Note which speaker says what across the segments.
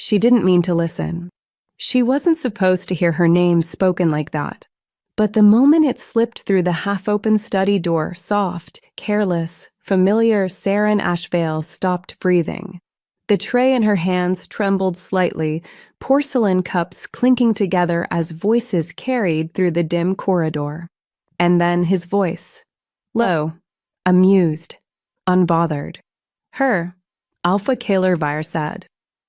Speaker 1: She didn't mean to listen. She wasn't supposed to hear her name spoken like that. But the moment it slipped through the half-open study door, soft, careless, familiar Saren Ashvale stopped breathing. The tray in her hands trembled slightly, porcelain cups clinking together as voices carried through the dim corridor. And then his voice. Low, amused, unbothered. Her, Alpha Kaler Virsad.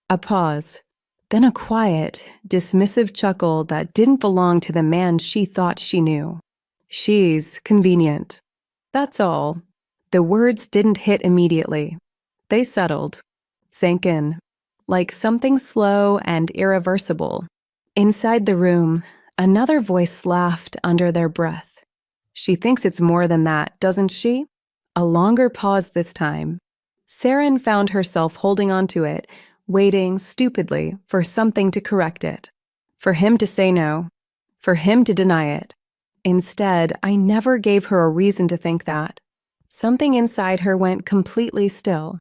Speaker 1: A pause. Then a quiet, dismissive chuckle that didn't belong to the man she thought she knew. She's convenient. That's all. The words didn't hit immediately. They settled, sank in, like something slow and irreversible. Inside the room, another voice laughed under their breath. She thinks it's more than that, doesn't she? A longer pause this time. Saren found herself holding onto it, waiting stupidly for something to correct it, for him to say no, for him to deny it. Instead, I never gave her a reason to think that. Something inside her went completely still.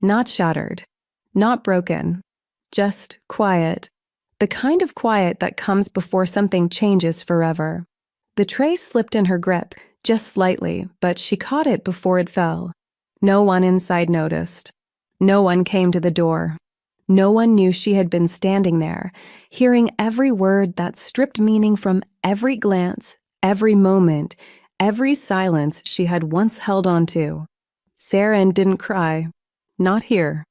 Speaker 1: Not shattered, not broken, just quiet. The kind of quiet that comes before something changes forever. The tray slipped in her grip, just slightly, but she caught it before it fell. No one inside noticed. No one came to the door. No one knew she had been standing there, hearing every word that stripped meaning from every glance, every moment, every silence she had once held on to. Saren didn't cry. Not here.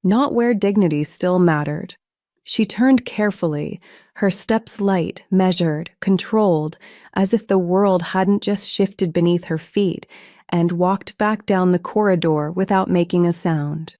Speaker 1: Not where dignity still mattered. She turned carefully, her steps light, measured, controlled, as if the world hadn't just shifted beneath her feet, and walked back down the corridor without making a sound.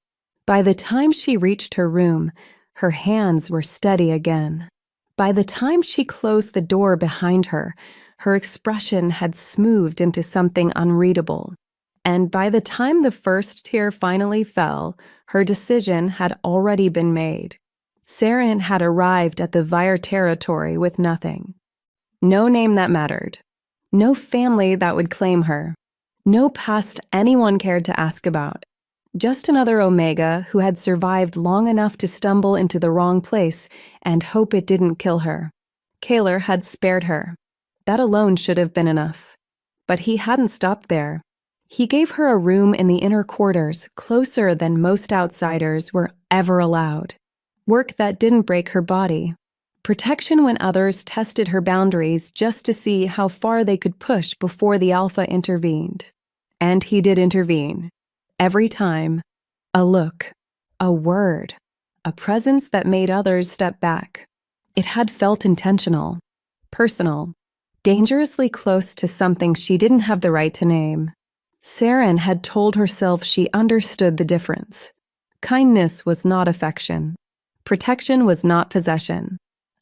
Speaker 1: By the time she reached her room, her hands were steady again. By the time she closed the door behind her, her expression had smoothed into something unreadable. And by the time the first tear finally fell, her decision had already been made. Saren had arrived at the Vir territory with nothing. No name that mattered. No family that would claim her. No past anyone cared to ask about. Just another Omega who had survived long enough to stumble into the wrong place and hope it didn't kill her. Kaler had spared her. That alone should have been enough. But he hadn't stopped there. He gave her a room in the inner quarters, closer than most outsiders were ever allowed. Work that didn't break her body. Protection when others tested her boundaries just to see how far they could push before the Alpha intervened. And he did intervene. Every time, a look, a word, a presence that made others step back. It had felt intentional, personal, dangerously close to something she didn't have the right to name. Saren had told herself she understood the difference. Kindness was not affection. Protection was not possession.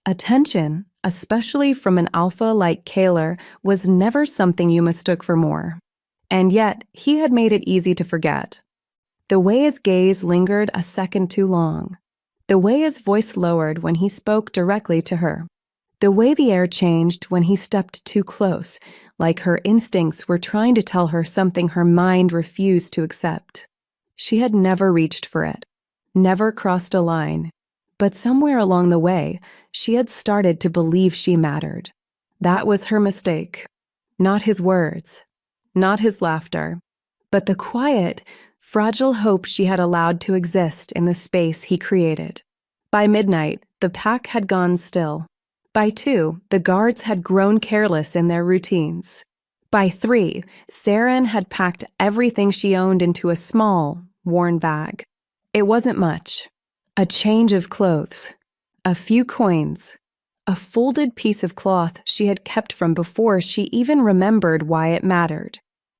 Speaker 1: Attention, especially from an Alpha like Kaler, was never something you mistook for more. And yet, he had made it easy to forget. The way his gaze lingered a second too long. The way his voice lowered when he spoke directly to her. The way the air changed when he stepped too close, like her instincts were trying to tell her something her mind refused to accept. She had never reached for it, never crossed a line. But somewhere along the way, she had started to believe she mattered. That was her mistake. Not his words. Not his laughter, but the quiet, fragile hope she had allowed to exist in the space he created. By midnight, the pack had gone still. By 2, the guards had grown careless in their routines. By 3, Saren had packed everything she owned into a small, worn bag. It wasn't much. A change of clothes, a few coins, a folded piece of cloth she had kept from before she even remembered why it mattered.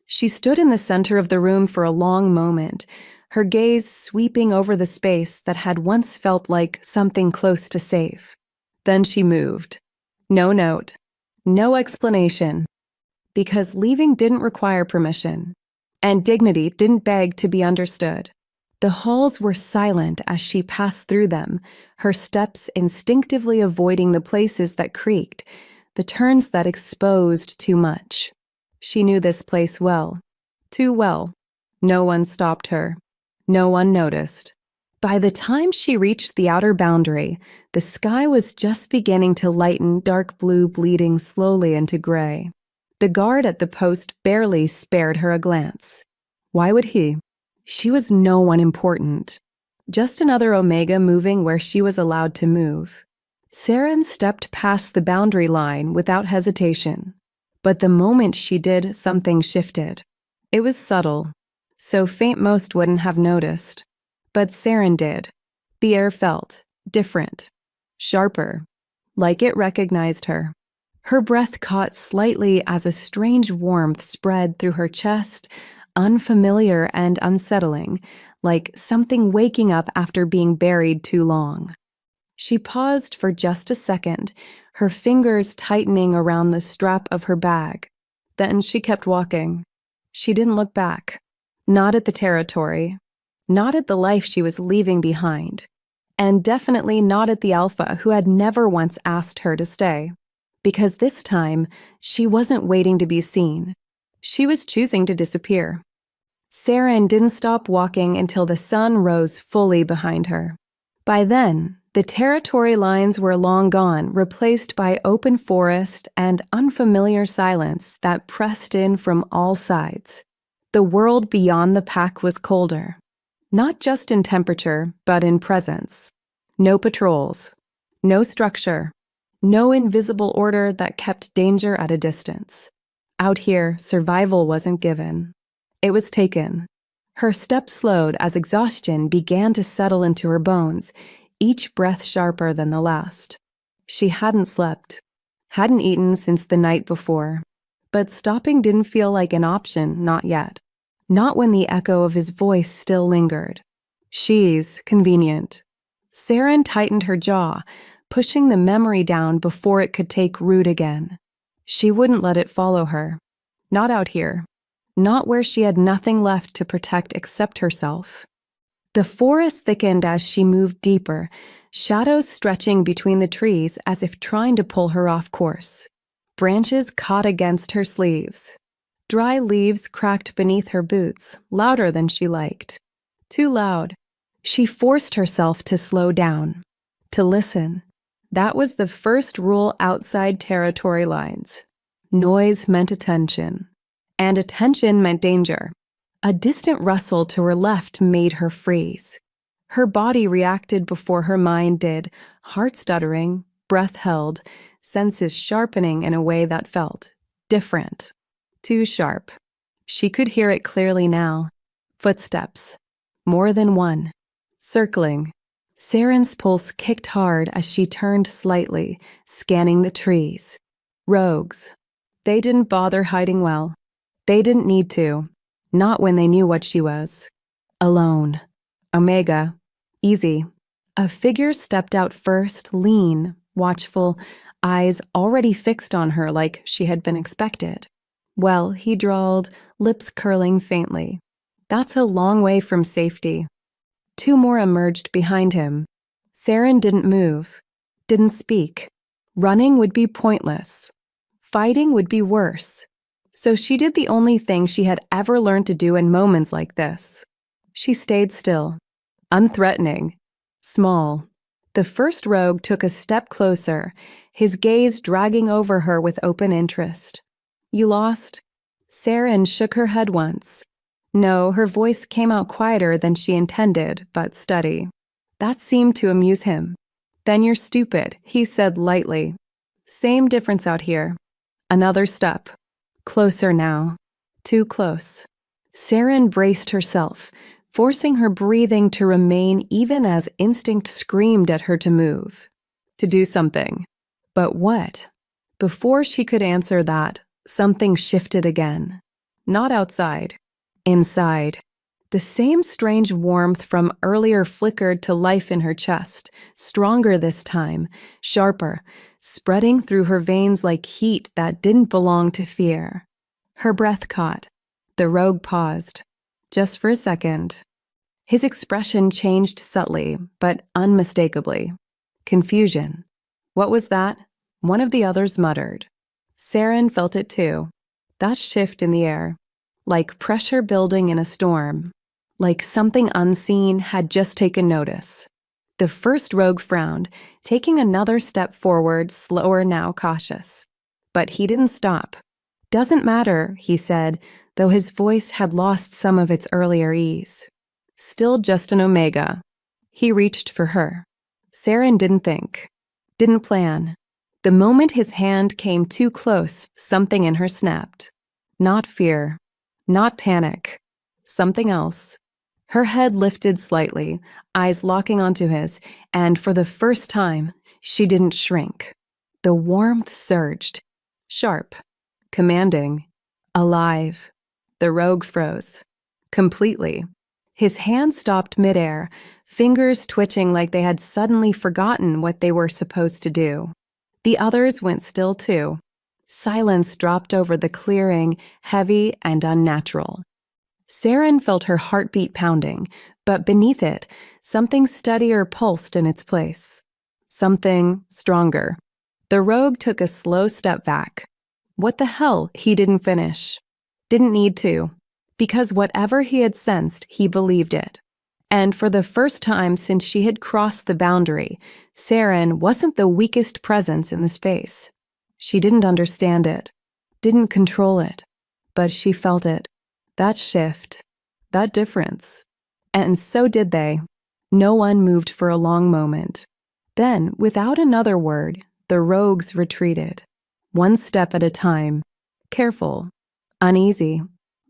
Speaker 1: She stood in the center of the room for a long moment, her gaze sweeping over the space that had once felt like something close to safe. Then she moved. No note, no explanation, because leaving didn't require permission, and dignity didn't beg to be understood. The halls were silent as she passed through them, her steps instinctively avoiding the places that creaked, the turns that exposed too much. She knew this place well, too well. No one stopped her. No one noticed. By the time she reached the outer boundary, the sky was just beginning to lighten dark blue, bleeding slowly into gray. The guard at the post barely spared her a glance. Why would he? She was no one important. Just another Omega moving where she was allowed to move. Saren stepped past the boundary line without hesitation. But the moment she did, something shifted. It was subtle, so faint most wouldn't have noticed. But Saren did. The air felt different, sharper, like it recognized her. Her breath caught slightly as a strange warmth spread through her chest, unfamiliar and unsettling, like something waking up after being buried too long. She paused for just a second, her fingers tightening around the strap of her bag. Then she kept walking. She didn't look back. Not at the territory. Not at the life she was leaving behind. And definitely not at the Alpha who had never once asked her to stay. Because this time, she wasn't waiting to be seen. She was choosing to disappear. Saren didn't stop walking until the sun rose fully behind her. By then, the territory lines were long gone, replaced by open forest and unfamiliar silence that pressed in from all sides. The world beyond the pack was colder. Not just in temperature, but in presence. No patrols. No structure. No invisible order that kept danger at a distance. Out here, survival wasn't given. It was taken. Her step slowed as exhaustion began to settle into her bones, each breath sharper than the last. She hadn't slept, hadn't eaten since the night before, but stopping didn't feel like an option, not yet. Not when the echo of his voice still lingered. She's convenient. Saren tightened her jaw, pushing the memory down before it could take root again. She wouldn't let it follow her. Not out here. Not where she had nothing left to protect except herself. The forest thickened as she moved deeper, shadows stretching between the trees as if trying to pull her off course. Branches caught against her sleeves. Dry leaves cracked beneath her boots, louder than she liked. Too loud. She forced herself to slow down, to listen. That was the first rule outside territory lines. Noise meant attention. And attention meant danger. A distant rustle to her left made her freeze. Her body reacted before her mind did, heart stuttering, breath held, senses sharpening in a way that felt different. Too sharp. She could hear it clearly now. Footsteps. More than one. Circling. Saren's pulse kicked hard as she turned slightly, scanning the trees. Rogues. They didn't bother hiding well. They didn't need to. Not when they knew what she was. Alone. Omega. Easy. A figure stepped out first, lean, watchful, eyes already fixed on her like she had been expected. Well, he drawled, lips curling faintly. That's a long way from safety. Two more emerged behind him. Saren didn't move, didn't speak. Running would be pointless. Fighting would be worse. So she did the only thing she had ever learned to do in moments like this. She stayed still, unthreatening, small. The first rogue took a step closer, his gaze dragging over her with open interest. You lost? Saren shook her head once. No, her voice came out quieter than she intended, but steady. That seemed to amuse him. Then you're stupid, he said lightly. Same difference out here. Another step. Closer now. Too close. Saren braced herself, forcing her breathing to remain even as instinct screamed at her to move. To do something. But what? Before she could answer that, something shifted again. Not outside. Inside. The same strange warmth from earlier flickered to life in her chest, stronger this time, sharper, spreading through her veins like heat that didn't belong to fear. Her breath caught. The rogue paused. Just for a second. His expression changed subtly, but unmistakably. Confusion. What was that? One of the others muttered. Saren felt it too. That shift in the air. Like pressure building in a storm. like something unseen had just taken notice. The first rogue frowned, taking another step forward, slower now, cautious. But he didn't stop. "Doesn't matter," he said, though his voice had lost some of its earlier ease. "Still just an omega." He reached for her. Saren didn't think, didn't plan. The moment his hand came too close, something in her snapped. Not fear, not panic, something else. Her head lifted slightly, eyes locking onto his, and for the first time, she didn't shrink. The warmth surged. Sharp, commanding, alive. The rogue froze. Completely. His hand stopped midair, fingers twitching like they had suddenly forgotten what they were supposed to do. The others went still too. Silence dropped over the clearing, heavy and unnatural. Saren felt her heartbeat pounding, but beneath it, something steadier pulsed in its place. Something stronger. The rogue took a slow step back. What the hell? He didn't finish. Didn't need to. Because whatever he had sensed, he believed it. And for the first time since she had crossed the boundary, Saren wasn't the weakest presence in the space. She didn't understand it, didn't control it, but she felt it. That shift, that difference. And so did they. No one moved for a long moment. Then, without another word, the rogues retreated. One step at a time, careful, uneasy,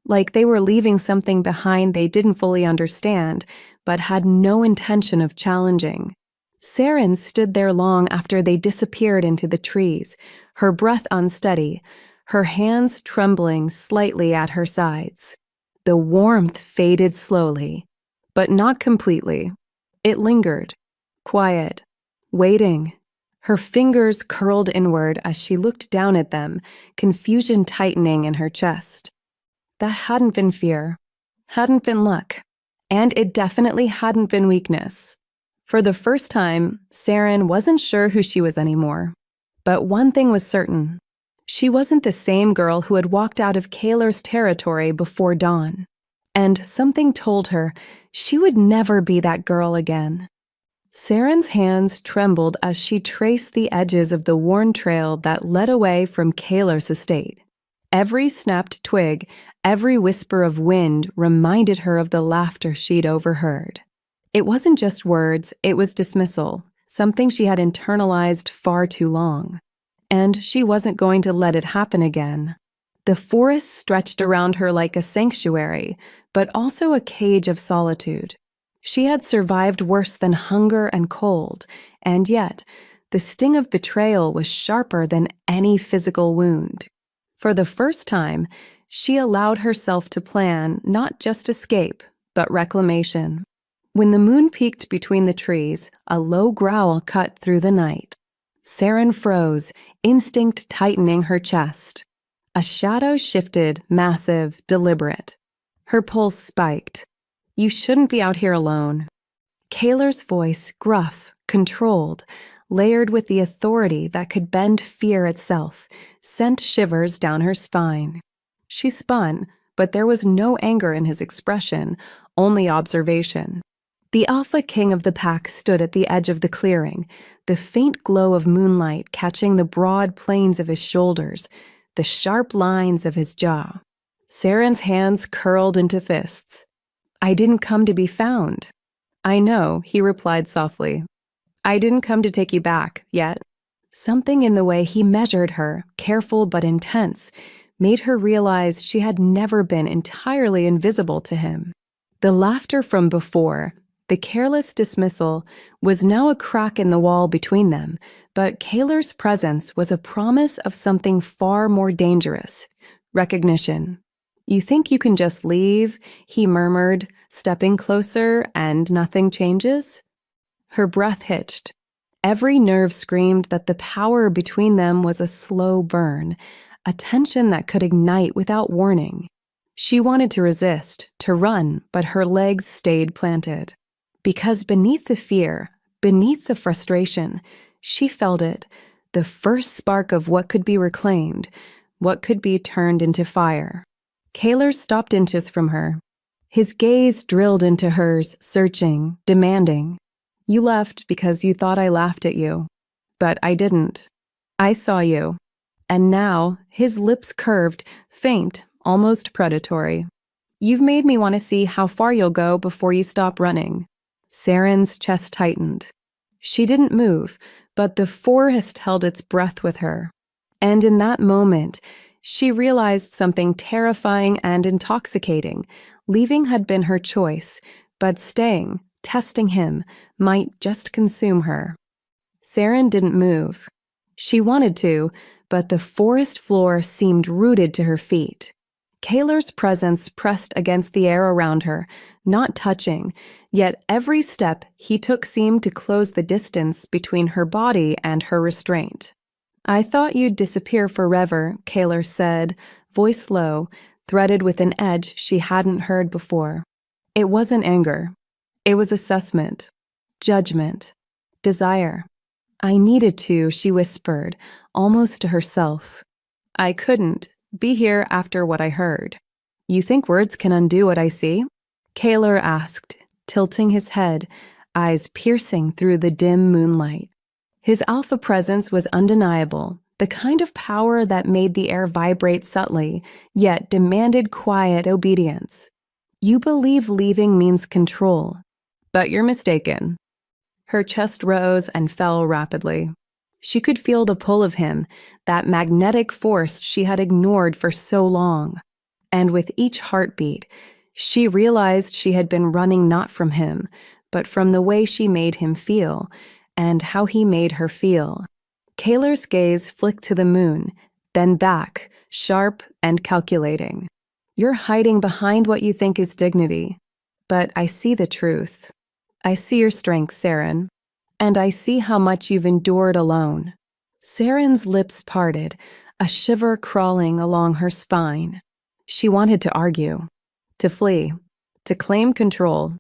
Speaker 1: like they were leaving something behind they didn't fully understand, but had no intention of challenging. Saren stood there long after they disappeared into the trees, her breath unsteady, her hands trembling slightly at her sides. The warmth faded slowly, but not completely. It lingered, quiet, waiting. Her fingers curled inward as she looked down at them, confusion tightening in her chest. That hadn't been fear, hadn't been luck, and it definitely hadn't been weakness. For the first time, Saren wasn't sure who she was anymore. But one thing was certain. She wasn't the same girl who had walked out of Kaler's territory before dawn. And something told her she would never be that girl again. Saren's hands trembled as she traced the edges of the worn trail that led away from Kaler's estate. Every snapped twig, every whisper of wind reminded her of the laughter she'd overheard. It wasn't just words, it was dismissal, something she had internalized far too long. And she wasn't going to let it happen again. The forest stretched around her like a sanctuary, but also a cage of solitude. She had survived worse than hunger and cold, and yet the sting of betrayal was sharper than any physical wound. For the first time, she allowed herself to plan not just escape, but reclamation. When the moon peeked between the trees, a low growl cut through the night. Saren froze, instinct tightening her chest. A shadow shifted, massive, deliberate. Her pulse spiked. "You shouldn't be out here alone." Kaler's voice, gruff, controlled, layered with the authority that could bend fear itself, sent shivers down her spine. She spun, but there was no anger in his expression, only observation. The alpha king of the pack stood at the edge of the clearing, the faint glow of moonlight catching the broad planes of his shoulders, the sharp lines of his jaw. Saren's hands curled into fists. "I didn't come to be found." "I know," he replied softly. "I didn't come to take you back, yet." Something in the way he measured her, careful but intense, made her realize she had never been entirely invisible to him. The laughter from before, the careless dismissal, was now a crack in the wall between them, but Kaler's presence was a promise of something far more dangerous: recognition. "You think you can just leave?" he murmured, stepping closer, "and nothing changes?" Her breath hitched. Every nerve screamed that the power between them was a slow burn, a tension that could ignite without warning. She wanted to resist, to run, but her legs stayed planted. Because beneath the fear, beneath the frustration, she felt it, the first spark of what could be reclaimed, what could be turned into fire. Kaler stopped inches from her. His gaze drilled into hers, searching, demanding. You left because you thought I laughed at you. But I didn't. I saw you. And now, his lips curved, faint, almost predatory. You've made me want to see how far you'll go before you stop running. Saren's chest tightened. She didn't move, but the forest held its breath with her. And in that moment, she realized something terrifying and intoxicating. Leaving had been her choice, but staying, testing him, might just consume her. Saren didn't move. She wanted to, but the forest floor seemed rooted to her feet. Kaler's presence pressed against the air around her, not touching, yet every step he took seemed to close the distance between her body and her restraint. I thought you'd disappear forever, Kaler said, voice low, threaded with an edge she hadn't heard before. It wasn't anger. It was assessment, judgment, desire. I needed to, she whispered, almost to herself. I couldn't be here after what I heard. You think words can undo what I see? Kaler asked, tilting his head, eyes piercing through the dim moonlight. His alpha presence was undeniable, the kind of power that made the air vibrate subtly, yet demanded quiet obedience. You believe leaving means control, but you're mistaken. Her chest rose and fell rapidly. She could feel the pull of him, that magnetic force she had ignored for so long. And with each heartbeat, she realized she had been running not from him, but from the way she made him feel, and how he made her feel. Kaler's gaze flicked to the moon, then back, sharp and calculating. You're hiding behind what you think is dignity. But I see the truth. I see your strength, Saren. And I see how much you've endured alone. Saren's lips parted, a shiver crawling along her spine. She wanted to argue, to flee, to claim control.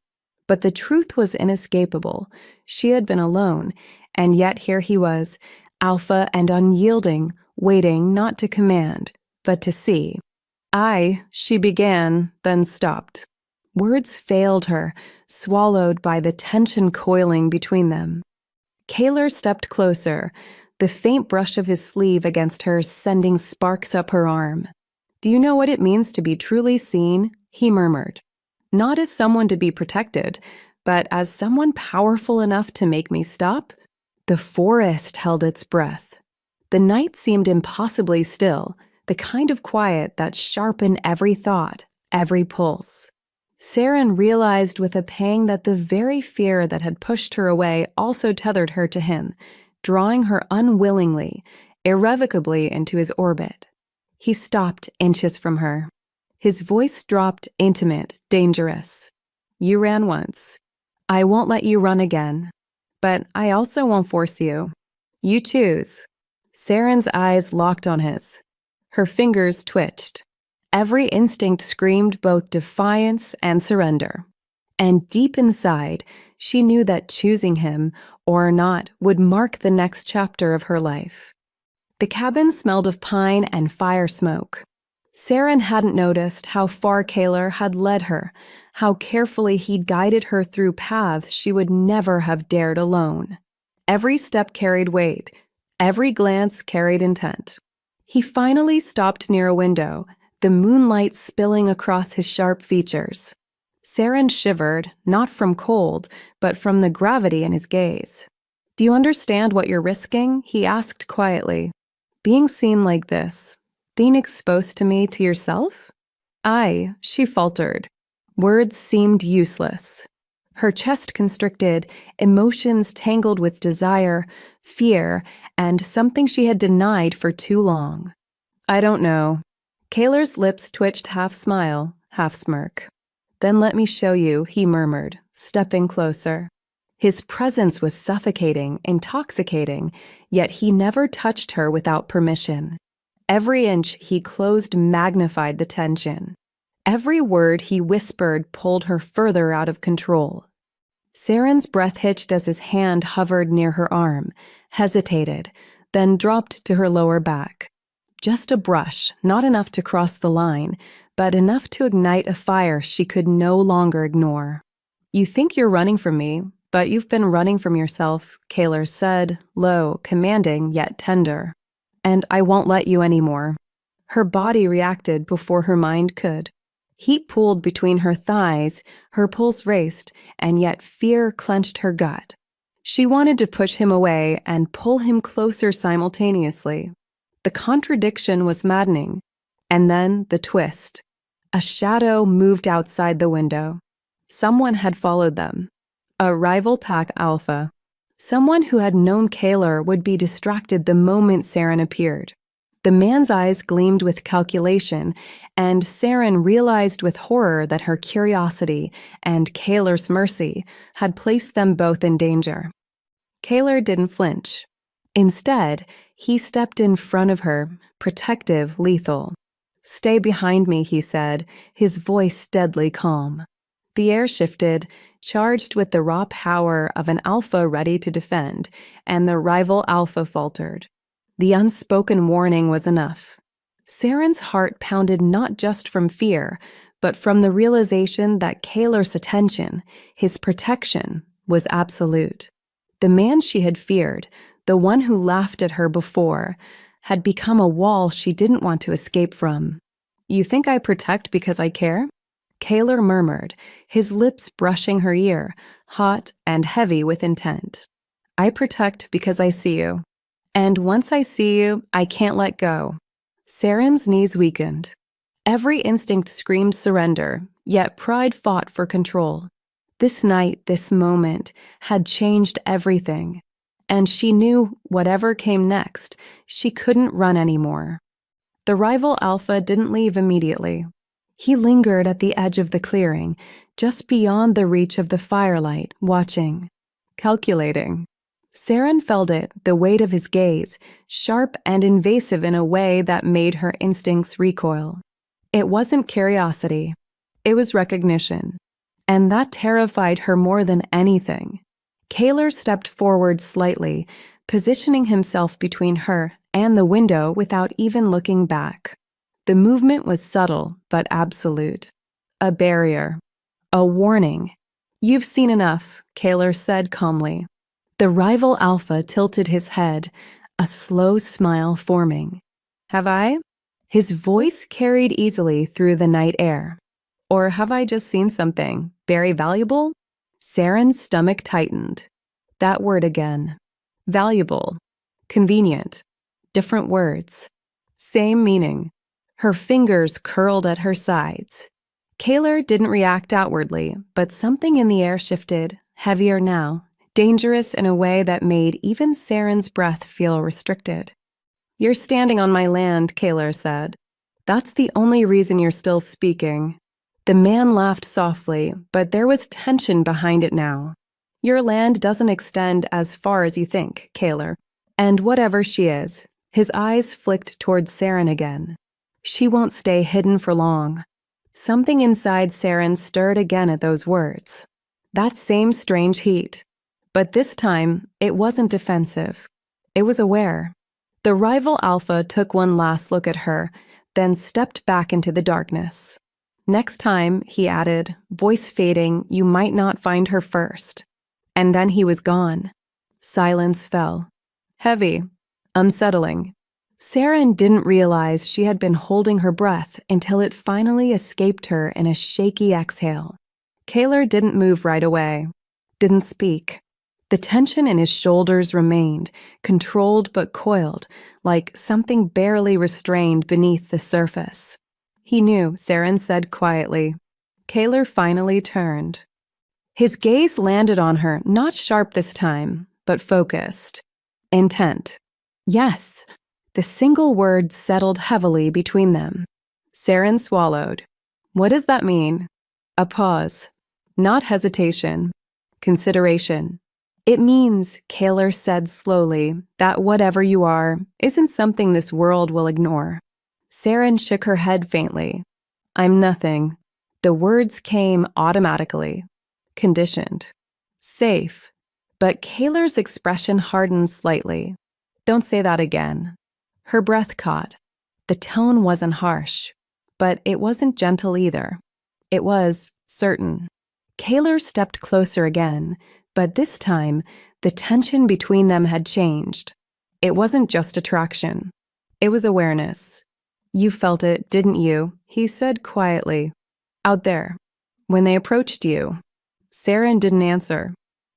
Speaker 1: But the truth was inescapable. She had been alone, and yet here he was, alpha and unyielding, waiting not to command, but to see. She began, then stopped. Words failed her, swallowed by the tension coiling between them. Kaler stepped closer, the faint brush of his sleeve against hers sending sparks up her arm. Do you know what it means to be truly seen? He murmured. Not as someone to be protected, but as someone powerful enough to make me stop? The forest held its breath. The night seemed impossibly still, the kind of quiet that sharpened every thought, every pulse. Saren realized with a pang that the very fear that had pushed her away also tethered her to him, drawing her unwillingly, irrevocably into his orbit. He stopped inches from her. His voice dropped, intimate, dangerous. You ran once. I won't let you run again. But I also won't force you. You choose. Saren's eyes locked on his. Her fingers twitched. Every instinct screamed both defiance and surrender. And deep inside, she knew that choosing him, or not, would mark the next chapter of her life. The cabin smelled of pine and fire smoke. Saren hadn't noticed how far Kaler had led her, how carefully he'd guided her through paths she would never have dared alone. Every step carried weight, every glance carried intent. He finally stopped near a window, the moonlight spilling across his sharp features. Saren shivered, not from cold, but from the gravity in his gaze. Do you understand what you're risking? He asked quietly. Being seen like this, being exposed to me, to yourself? She faltered. Words seemed useless. Her chest constricted, emotions tangled with desire, fear, and something she had denied for too long. I don't know. Kaler's lips twitched half smile, half smirk. Then let me show you, he murmured, stepping closer. His presence was suffocating, intoxicating, yet he never touched her without permission. Every inch he closed magnified the tension. Every word he whispered pulled her further out of control. Saren's breath hitched as his hand hovered near her arm, hesitated, then dropped to her lower back. Just a brush, not enough to cross the line, but enough to ignite a fire she could no longer ignore. "You think you're running from me, but you've been running from yourself," Kaler said, low, commanding, yet tender. "And I won't let you anymore." Her body reacted before her mind could. Heat pooled between her thighs, her pulse raced, and yet fear clenched her gut. She wanted to push him away and pull him closer simultaneously. The contradiction was maddening. And then the twist. A shadow moved outside the window. Someone had followed them. A rival pack alpha. Someone who had known Kaler would be distracted the moment Saren appeared. The man's eyes gleamed with calculation, and Saren realized with horror that her curiosity and Kaler's mercy had placed them both in danger. Kaler didn't flinch. Instead, he stepped in front of her, protective, lethal. "Stay behind me," he said, his voice deadly calm. The air shifted, charged with the raw power of an alpha ready to defend, and the rival alpha faltered. The unspoken warning was enough. Saren's heart pounded not just from fear, but from the realization that Kaler's attention, his protection, was absolute. The man she had feared, the one who laughed at her before, had become a wall she didn't want to escape from. "You think I protect because I care?" Kaler murmured, his lips brushing her ear, hot and heavy with intent. "I protect because I see you. And once I see you, I can't let go." Saren's knees weakened. Every instinct screamed surrender, yet pride fought for control. This night, this moment, had changed everything. And she knew, whatever came next, she couldn't run anymore. The rival alpha didn't leave immediately. He lingered at the edge of the clearing, just beyond the reach of the firelight, watching, calculating. Saren felt it, the weight of his gaze, sharp and invasive in a way that made her instincts recoil. It wasn't curiosity. It was recognition. And that terrified her more than anything. Kaler stepped forward slightly, positioning himself between her and the window without even looking back. The movement was subtle but absolute. A barrier. A warning. "You've seen enough," Kaler said calmly. The rival alpha tilted his head, a slow smile forming. "Have I?" His voice carried easily through the night air. "Or have I just seen something very valuable?" Saren's stomach tightened. That word again. Valuable. Convenient. Different words. Same meaning. Her fingers curled at her sides. Kaler didn't react outwardly, but something in the air shifted, heavier now, dangerous in a way that made even Saren's breath feel restricted. "You're standing on my land," Kaler said. "That's the only reason you're still speaking." The man laughed softly, but there was tension behind it now. "Your land doesn't extend as far as you think, Kaler. And whatever she is," his eyes flicked toward Saren again. "She won't stay hidden for long." Something inside Saren stirred again at those words. That same strange heat. But this time, it wasn't defensive. It was aware. The rival alpha took one last look at her, then stepped back into the darkness. "Next time," he added, voice fading, "you might not find her first." And then he was gone. Silence fell. Heavy. Unsettling. Saren didn't realize she had been holding her breath until it finally escaped her in a shaky exhale. Kaler didn't move right away. Didn't speak. The tension in his shoulders remained, controlled but coiled, like something barely restrained beneath the surface. "He knew," Saren said quietly. Kaler finally turned. His gaze landed on her, not sharp this time, but focused. Intent. Yes. The single word settled heavily between them. Saren swallowed. "What does that mean?" A pause. Not hesitation. Consideration. "It means," Kaler said slowly, "that whatever you are isn't something this world will ignore." Saren shook her head faintly. "I'm nothing." The words came automatically. Conditioned. Safe. But Kaler's expression hardened slightly. "Don't say that again." Her breath caught. The tone wasn't harsh. but it wasn't gentle either. It was certain. Kaler stepped closer again, but this time, the tension between them had changed. It wasn't just attraction. It was awareness. "You felt it, didn't you?" he said quietly. "Out there, when they approached you." Saren didn't answer.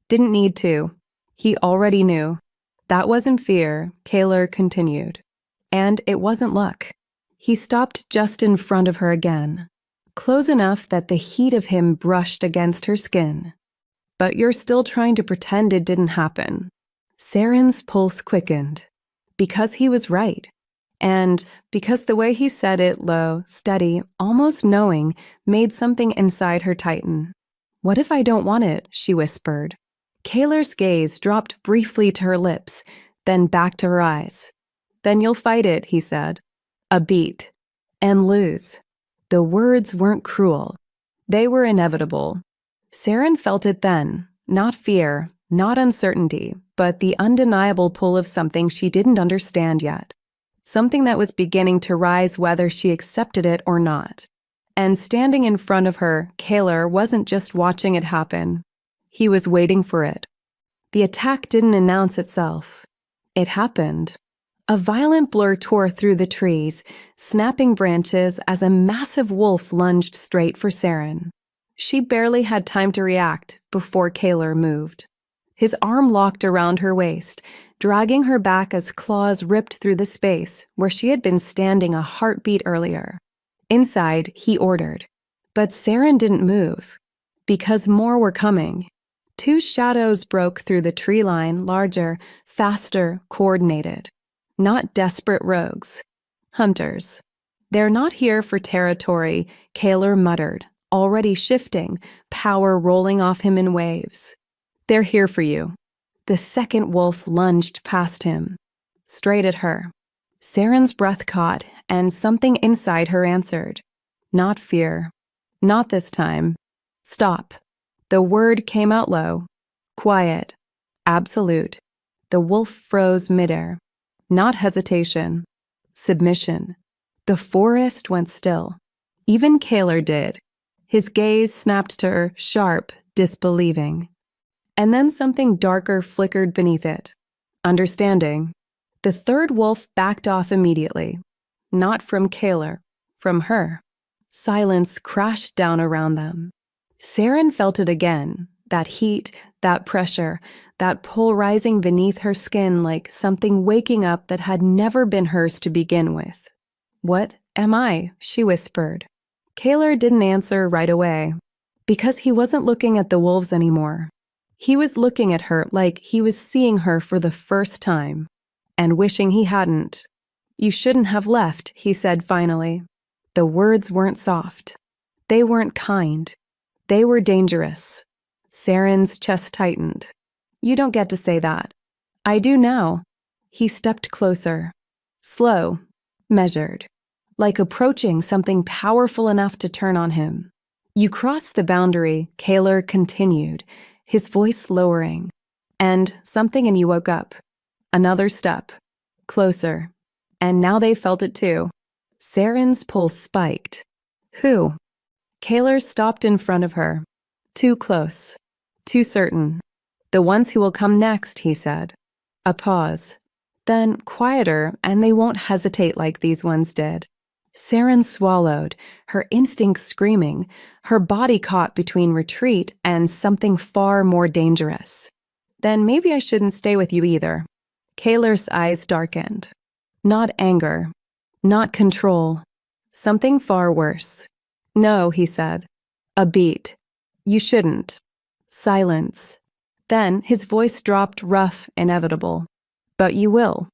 Speaker 1: Didn't need to. He already knew. That wasn't fear, Kaler continued. And it wasn't luck. He stopped just in front of her again, close enough that the heat of him brushed against her skin. "But you're still trying to pretend it didn't happen." Saren's pulse quickened. Because he was right. And because the way he said it, low, steady, almost knowing, made something inside her tighten. "What if I don't want it?" she whispered. Kaler's gaze dropped briefly to her lips, then back to her eyes. "Then you'll fight it," he said. "A beat. And lose." The words weren't cruel. They were inevitable. Saren felt it then. Not fear, not uncertainty, but the undeniable pull of something she didn't understand yet. Something that was beginning to rise whether she accepted it or not. And standing in front of her, Kaler wasn't just watching it happen. He was waiting for it. The attack didn't announce itself. It happened. A violent blur tore through the trees, snapping branches as a massive wolf lunged straight for Saren. She barely had time to react before Kaler moved. His arm locked around her waist, dragging her back as claws ripped through the space where she had been standing a heartbeat earlier. Inside, he ordered. But Saren didn't move, because more were coming. Two shadows broke through the tree line, larger, faster, coordinated. Not desperate rogues. Hunters. "They're not here for territory," Kaler muttered, already shifting, power rolling off him in waves. "They're here for you." The second wolf lunged past him, straight at her. Saren's breath caught, and something inside her answered. Not fear. Not this time. Stop. The word came out low. Quiet. Absolute. The wolf froze midair. Not hesitation. Submission. The forest went still. Even Kaler did. His gaze snapped to her, sharp, disbelieving. And then something darker flickered beneath it. Understanding. The third wolf backed off immediately. Not from Kaler, from her. Silence crashed down around them. Saren felt it again, that heat, that pressure, that pull rising beneath her skin like something waking up that had never been hers to begin with. "What am I?" she whispered. Kaler didn't answer right away, because he wasn't looking at the wolves anymore. He was looking at her like he was seeing her for the first time, and wishing he hadn't. "You shouldn't have left," he said finally. The words weren't soft. They weren't kind. They were dangerous. Saren's chest tightened. "You don't get to say that." "I do now." He stepped closer. Slow, measured, like approaching something powerful enough to turn on him. "You crossed the boundary," Kaler continued, his voice lowering. "And something in you woke up. Another step. Closer. And now they felt it too." Saren's pulse spiked. "Who?" Kaler stopped in front of her. Too close. Too certain. "The ones who will come next," he said. A pause. Then quieter, and they won't hesitate like these ones did. Saren swallowed, her instincts screaming, her body caught between retreat and something far more dangerous. "Then maybe I shouldn't stay with you either." Kaler's eyes darkened. Not anger. Not control. Something far worse. "No," he said. A beat. "You shouldn't." Silence. Then his voice dropped rough, inevitable. "But you will."